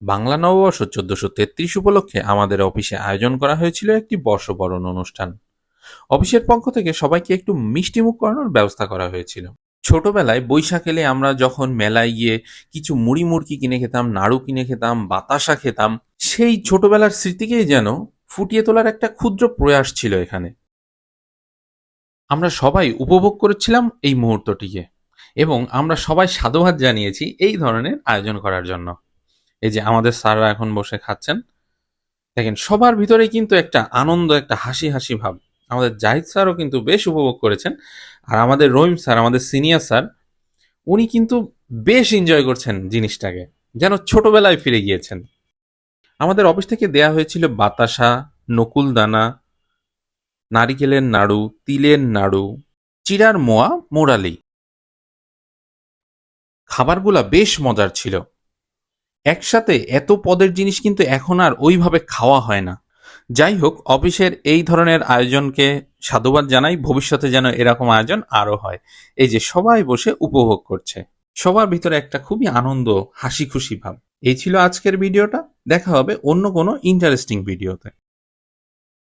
বাংলা নববর্ষ ১৪৩৩ উপলক্ষে আমাদের অফিসে আয়োজন করা হয়েছিল একটি বর্ষবরণ অনুষ্ঠান। অফিসের পক্ষ থেকে সবাইকে একটু মিষ্টিমুখ করানোর ব্যবস্থা করা হয়েছিল। ছোটবেলায় বৈশাখ এলে আমরা যখন মেলায় গিয়ে কিছু মুড়ি মুড়কি কিনে খেতাম, নাড়ু কিনে খেতাম, বাতাসা খেতাম, সেই ছোটবেলার স্মৃতিকেই যেন ফুটিয়ে তোলার একটা ক্ষুদ্র প্রয়াস ছিল এখানে। আমরা সবাই উপভোগ করেছিলাম এই মুহূর্তটিকে, এবং আমরা সবাই সাধুবাদ জানিয়েছি এই ধরনের আয়োজন করার জন্য। এই যে আমাদের স্যাররা এখন বসে খাচ্ছেন, দেখেন সবার ভিতরেই কিন্তু একটা আনন্দ, একটা হাসি হাসি ভাব। আমাদের জাহিদ স্যারও কিন্তু বেশ উপভোগ করেছেন, আর আমাদের রহিম স্যার, আমাদের সিনিয়র স্যার, উনি কিন্তু বেশ এনজয় করছেন জিনিসটাকে, যেন ছোটবেলায় ফিরে গিয়েছেন। আমাদের অফিস থেকে দেয়া হয়েছিল বাতাসা, নকুলদানা, নারিকেলের নাড়ু, তিলের নাড়ু, চিড়ার মোয়া, মোরালি। খাবারগুলা বেশ মজার ছিল। একসাথে এত পদের জিনিস কিন্তু এখন আর ওইভাবে খাওয়া হয় না। যাই হোক, অফিসের এই ধরনের আয়োজনকে সাধুবাদ জানাই, ভবিষ্যতে যেন এরকম আয়োজন আরো হয়। এই যে সবাই বসে উপভোগ করছে, সবার ভিতরে একটা খুবই আনন্দ, হাসি খুশি ভাব। এই ছিল আজকের ভিডিওটা। দেখা হবে অন্য কোনো ইন্টারেস্টিং ভিডিওতে।